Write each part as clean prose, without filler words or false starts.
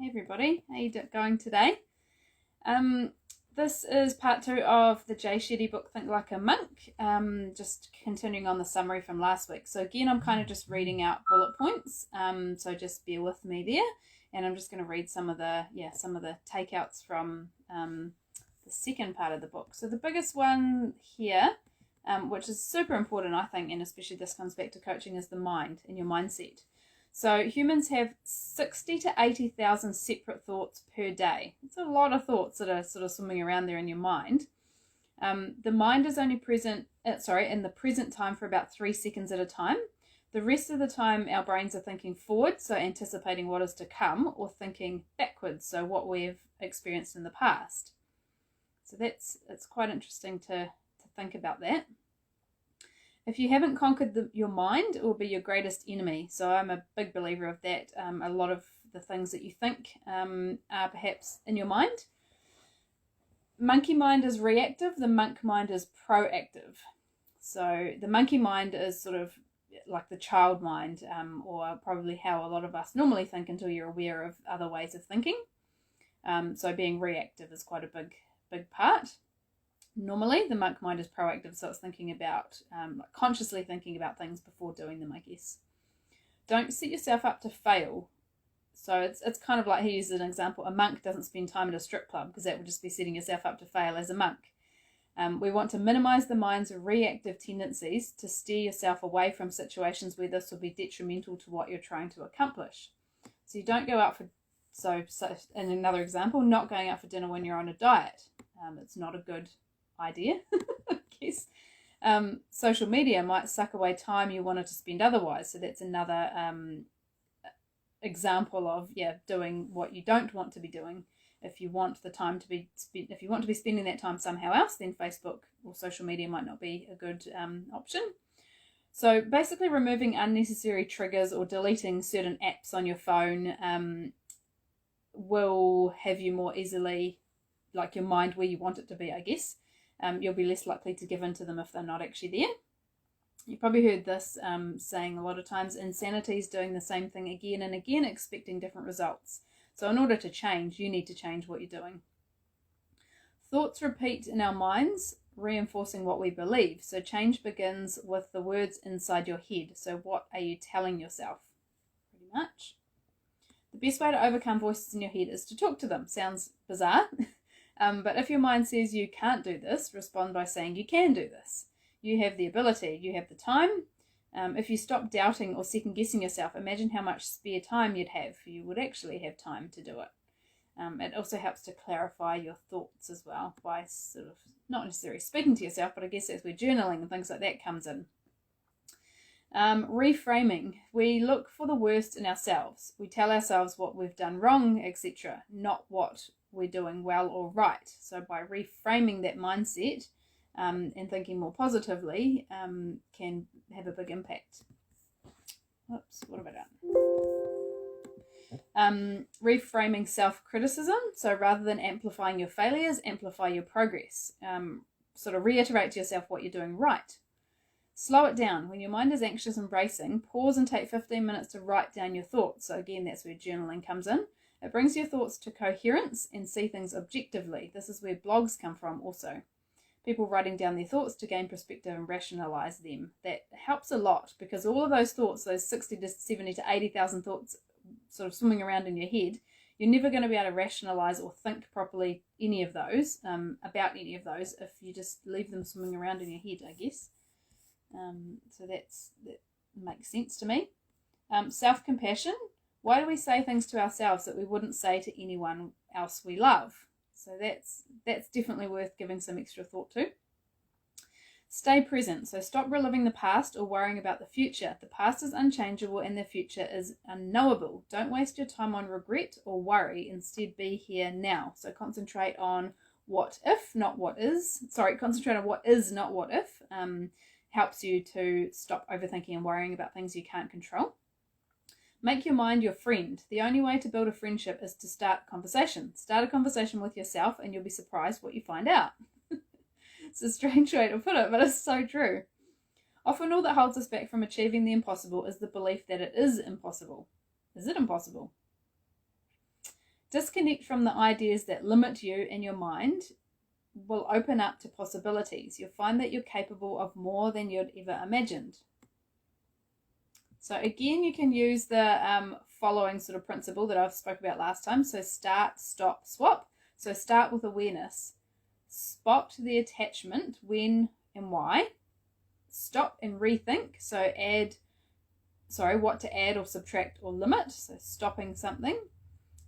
Hey everybody, how you going today? This is part 2 of the Shetty book, Think Like a Monk, just continuing on the summary from last week. So again, I'm kind of just reading out bullet points, so just bear with me there, and I'm just going to read some of the takeouts from the second part of the book. So the biggest one here, which is super important, I think, and especially this comes back to coaching, is the mind and your mindset. So humans have 60 to 80,000 separate thoughts per day. It's a lot of thoughts that are sort of swimming around there in your mind. The mind is only present, in the present time for about 3 seconds at a time. The rest of the time our brains are thinking forward, so anticipating what is to come, or thinking backwards, so what we've experienced in the past. So it's quite interesting to think about that. If you haven't conquered your mind, it will be your greatest enemy. So I'm a big believer of that. A lot of the things that you think are perhaps in your mind. Monkey mind is reactive. The monk mind is proactive. So the monkey mind is sort of like the child mind, or probably how a lot of us normally think until you're aware of other ways of thinking. So being reactive is quite a big part. Normally, the monk mind is proactive, so it's thinking about, consciously thinking about things before doing them, I guess. Don't set yourself up to fail. So it's kind of like, he uses an example, a monk doesn't spend time at a strip club, because that would just be setting yourself up to fail as a monk. We want to minimize the mind's reactive tendencies to steer yourself away from situations where this will be detrimental to what you're trying to accomplish. So you don't go out for, so in another example, not going out for dinner when you're on a diet. It's not a good idea, I guess. Social media might suck away time you wanted to spend otherwise. So that's another example of doing what you don't want to be doing. If you want the time to be spent, if you want to be spending that time somehow else, then Facebook or social media might not be a good option. So basically, removing unnecessary triggers or deleting certain apps on your phone will have you more easily, like your mind where you want it to be, I guess. You'll be less likely to give in to them if they're not actually there. You've probably heard this saying a lot of times: insanity is doing the same thing again and again, expecting different results. So in order to change, you need to change what you're doing. Thoughts repeat in our minds, reinforcing what we believe. So change begins with the words inside your head. So what are you telling yourself? Pretty much. The best way to overcome voices in your head is to talk to them. Sounds bizarre. But if your mind says you can't do this, respond by saying you can do this. You have the ability, you have the time. If you stop doubting or second guessing yourself, imagine how much spare time you'd have. You would actually have time to do it. It also helps to clarify your thoughts as well by sort of not necessarily speaking to yourself, but I guess that's where journaling and things like that comes in. Reframing. We look for the worst in ourselves. We tell ourselves what we've done wrong, etc., not what we're doing well or right. So by reframing that mindset and thinking more positively can have a big impact. Oops, what have I done? Reframing self-criticism. So rather than amplifying your failures, amplify your progress. Sort of reiterate to yourself what you're doing right. Slow it down. When your mind is anxious and bracing, pause and take 15 minutes to write down your thoughts. So again, that's where journaling comes in. It brings your thoughts to coherence and see things objectively. This is where blogs come from also. People writing down their thoughts to gain perspective and rationalize them. That helps a lot, because all of those thoughts, those 60 to 70 to 80,000 thoughts sort of swimming around in your head, you're never going to be able to rationalize or think properly any of those, about any of those, if you just leave them swimming around in your head, I guess. So that makes sense to me. Self-compassion. Why do we say things to ourselves that we wouldn't say to anyone else we love? So that's definitely worth giving some extra thought to. Stay present. So stop reliving the past or worrying about the future. The past is unchangeable and the future is unknowable. Don't waste your time on regret or worry. Instead, be here now. So concentrate on what if, not what is. Concentrate on what is, not what if. Helps you to stop overthinking and worrying about things you can't control. Make your mind your friend. The only way to build a friendship is to start a conversation. Start a conversation with yourself and you'll be surprised what you find out. It's a strange way to put it, but it's so true. Often all that holds us back from achieving the impossible is the belief that it is impossible. Is it impossible? Disconnect from the ideas that limit you, and your mind will open up to possibilities. You'll find that you're capable of more than you'd ever imagined. So again, you can use the following sort of principle that I've spoke about last time. So start, stop, swap. So start with awareness. Spot the attachment, when and why. Stop and rethink. So what to add or subtract or limit. So stopping something.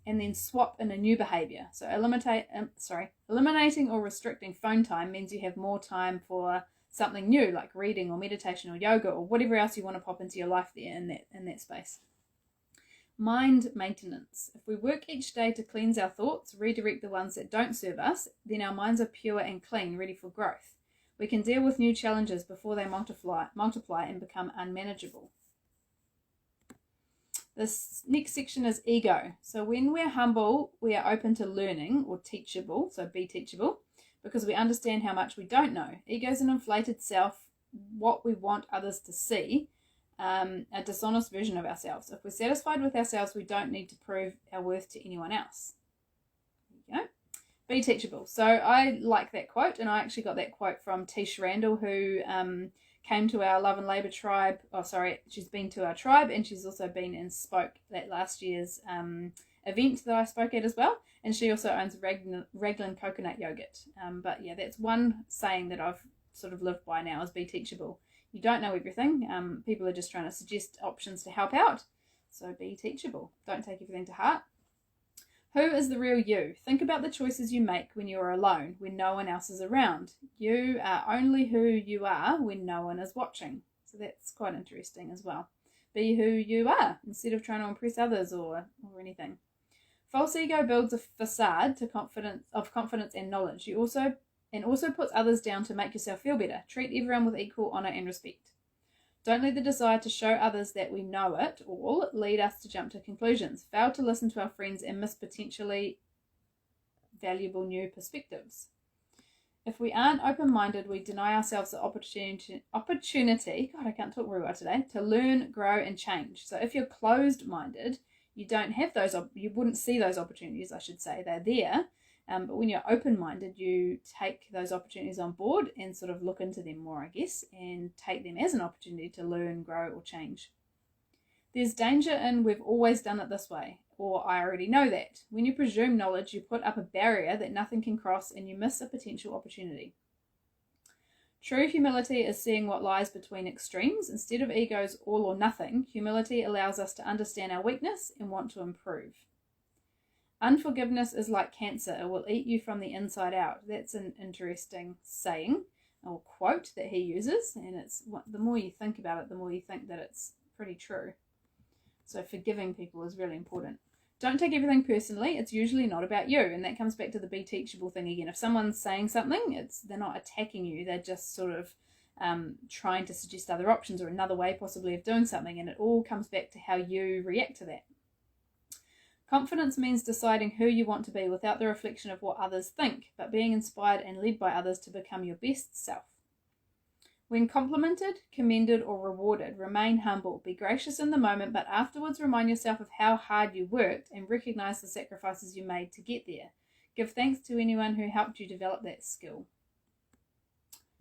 And then swap in a new behavior. So eliminating or restricting phone time means you have more time for something new, like reading or meditation or yoga or whatever else you want to pop into your life there in that space. Mind maintenance. If we work each day to cleanse our thoughts, redirect the ones that don't serve us, then our minds are pure and clean, ready for growth. We can deal with new challenges before they multiply and become unmanageable. This next section is ego. So when we're humble, we are open to learning, or teachable, so be teachable, because we understand how much we don't know. Ego is an inflated self, what we want others to see, a dishonest version of ourselves. If we're satisfied with ourselves, we don't need to prove our worth to anyone else. There you go. Be teachable. So I like that quote, and I actually got that quote from Tish Randall, who came to our Love and Labour tribe. She's been to our tribe, and she's also been and spoke at last year's event that I spoke at as well. And she also owns Raglan Coconut Yogurt. But yeah, that's one saying that I've sort of lived by now, is be teachable. You don't know everything. People are just trying to suggest options to help out. So be teachable. Don't take everything to heart. Who is the real you? Think about the choices you make when you are alone, when no one else is around. You are only who you are when no one is watching. So that's quite interesting as well. Be who you are instead of trying to impress others or anything. False ego builds a facade of confidence and knowledge. You also puts others down to make yourself feel better. Treat everyone with equal honour and respect. Don't let the desire to show others that we know it all lead us to jump to conclusions. Fail to listen to our friends and miss potentially valuable new perspectives. If we aren't open-minded, we deny ourselves the opportunity, God, I can't talk very well today, to learn, grow, and change. So if you're closed-minded, you don't have those, you wouldn't see those opportunities, I should say. They're there. But when you're open-minded, you take those opportunities on board and sort of look into them more, I guess, and take them as an opportunity to learn, grow, or change. There's danger in we've always done it this way, or I already know that. When you presume knowledge, you put up a barrier that nothing can cross, and you miss a potential opportunity. True humility is seeing what lies between extremes. Instead of ego's all or nothing, humility allows us to understand our weakness and want to improve. Unforgiveness is like cancer. It will eat you from the inside out. That's an interesting saying or quote that he uses. And it's the more you think about it, the more you think that it's pretty true. So forgiving people is really important. Don't take everything personally. It's usually not about you. And that comes back to the be teachable thing again. If someone's saying something, they're not attacking you. They're just sort of trying to suggest other options or another way possibly of doing something. And it all comes back to how you react to that. Confidence means deciding who you want to be without the reflection of what others think, but being inspired and led by others to become your best self. When complimented, commended, or rewarded, remain humble. Be gracious in the moment, but afterwards remind yourself of how hard you worked and recognize the sacrifices you made to get there. Give thanks to anyone who helped you develop that skill.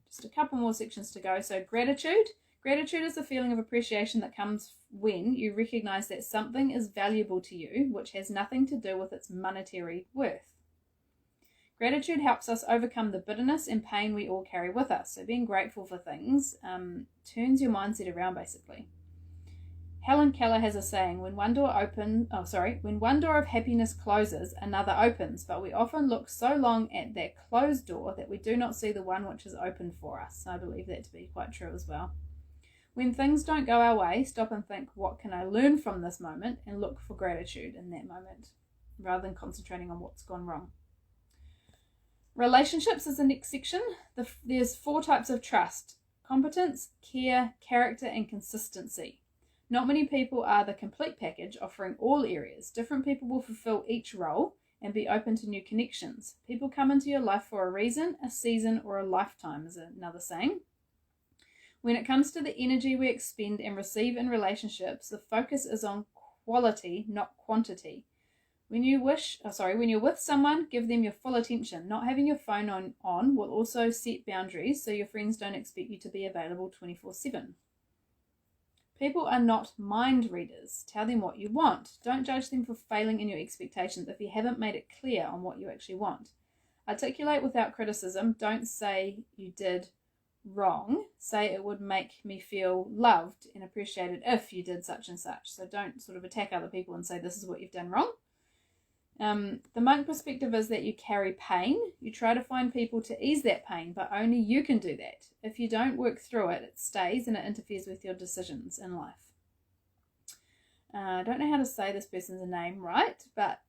Just a couple more sections to go. So gratitude. Gratitude is the feeling of appreciation that comes when you recognize that something is valuable to you, which has nothing to do with its monetary worth. Gratitude helps us overcome the bitterness and pain we all carry with us. So being grateful for things turns your mindset around, basically. Helen Keller has a saying, when one door of happiness closes, another opens, but we often look so long at that closed door that we do not see the one which is open for us. I believe that to be quite true as well. When things don't go our way, stop and think, what can I learn from this moment, and look for gratitude in that moment, rather than concentrating on what's gone wrong. Relationships is the next section. There's 4 types of trust: competence, care, character, and consistency. Not many people are the complete package, offering all areas. Different people will fulfill each role and be open to new connections. People come into your life for a reason, a season, or a lifetime, is another saying. When it comes to the energy we expend and receive in relationships, the focus is on quality, not quantity. When you're with someone, give them your full attention. Not having your phone on will also set boundaries so your friends don't expect you to be available 24/7. People are not mind readers. Tell them what you want. Don't judge them for failing in your expectations if you haven't made it clear on what you actually want. Articulate without criticism. Don't say you did wrong. Say it would make me feel loved and appreciated if you did such and such. So don't sort of attack other people and say this is what you've done wrong. The monk perspective is that you carry pain. You try to find people to ease that pain, but only you can do that. If you don't work through it, it stays and it interferes with your decisions in life. I don't know how to say this person's name right, but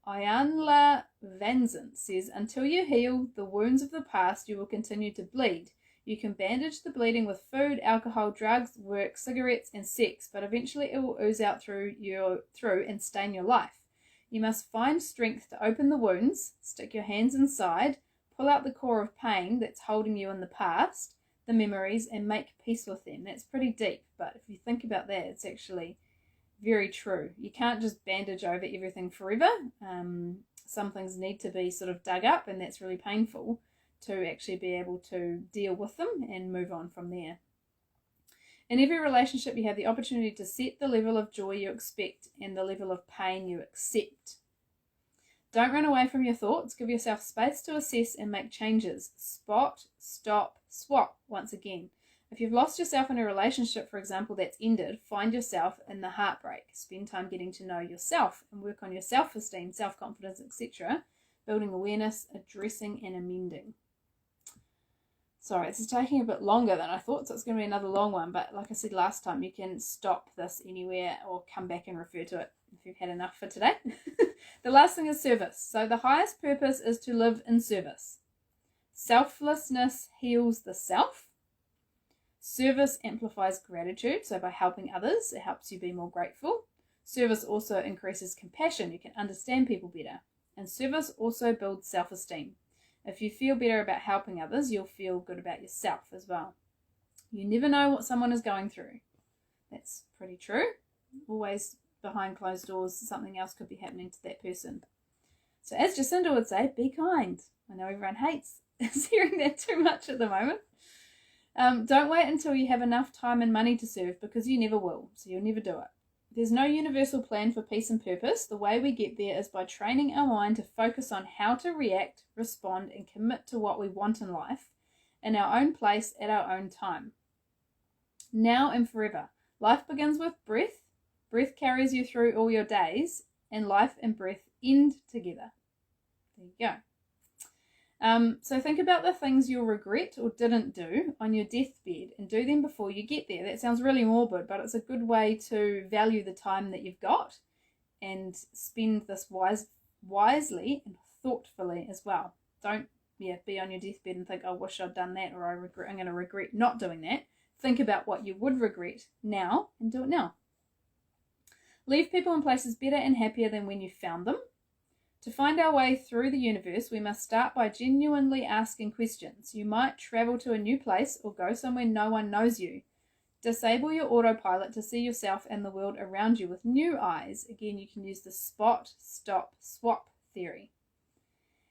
Ayanla Vanzant says, until you heal the wounds of the past, you will continue to bleed. You can bandage the bleeding with food, alcohol, drugs, work, cigarettes, and sex, but eventually it will ooze out through and stain your life. You must find strength to open the wounds, stick your hands inside, pull out the core of pain that's holding you in the past, the memories, and make peace with them. That's pretty deep, but if you think about that, it's actually very true. You can't just bandage over everything forever. Some things need to be sort of dug up, and that's really painful to actually be able to deal with them and move on from there. In every relationship, you have the opportunity to set the level of joy you expect and the level of pain you accept. Don't run away from your thoughts. Give yourself space to assess and make changes. Spot, stop, swap once again. If you've lost yourself in a relationship, for example, that's ended, find yourself in the heartbreak. Spend time getting to know yourself and work on your self-esteem, self-confidence, etc. Building awareness, addressing and amending. Sorry, this is taking a bit longer than I thought, so it's going to be another long one. But like I said last time, you can stop this anywhere or come back and refer to it if you've had enough for today. The last thing is service. So the highest purpose is to live in service. Selflessness heals the self. Service amplifies gratitude. So by helping others, it helps you be more grateful. Service also increases compassion. You can understand people better. And service also builds self-esteem. If you feel better about helping others, you'll feel good about yourself as well. You never know what someone is going through. That's pretty true. Always behind closed doors, something else could be happening to that person. So as Jacinda would say, be kind. I know everyone hates hearing that too much at the moment. Don't wait until you have enough time and money to serve, because you never will, so you'll never do it. There's no universal plan for peace and purpose. The way we get there is by training our mind to focus on how to react, respond, and commit to what we want in life, in our own place, at our own time. Now and forever. Life begins with breath. Breath carries you through all your days, and life and breath end together. There you go. So think about the things you'll regret or didn't do on your deathbed and do them before you get there. That sounds really morbid, but it's a good way to value the time that you've got and spend this wisely and thoughtfully as well. Don't be on your deathbed and think, I wish I'd done that, or I'm going to regret not doing that. Think about what you would regret now and do it now. Leave people and places better and happier than when you found them. To find our way through the universe, we must start by genuinely asking questions. You might travel to a new place or go somewhere no one knows you. Disable your autopilot to see yourself and the world around you with new eyes. Again, you can use the spot, stop, swap theory.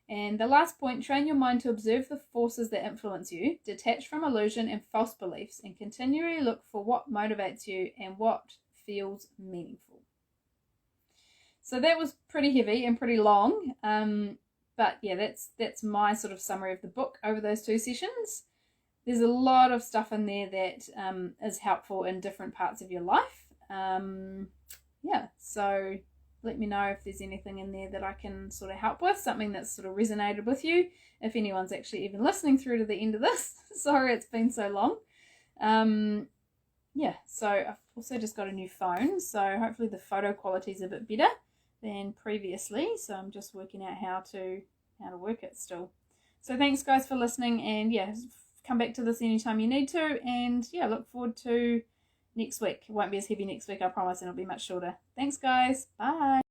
And the last point, train your mind to observe the forces that influence you, detach from illusion and false beliefs, and continually look for what motivates you and what feels meaningful. So that was pretty heavy and pretty long, but yeah, that's my sort of summary of the book over those 2 sessions. There's a lot of stuff in there that is helpful in different parts of your life. So let me know if there's anything in there that I can sort of help with, something that's sort of resonated with you, if anyone's actually even listening through to the end of this. Sorry it's been so long. So I've also just got a new phone, so hopefully the photo quality is a bit better than previously, so I'm just working out how to work it still. So thanks guys for listening, and come back to this anytime you need to, and look forward to next week. It won't be as heavy next week, I promise, and it'll be much shorter. Thanks guys, bye.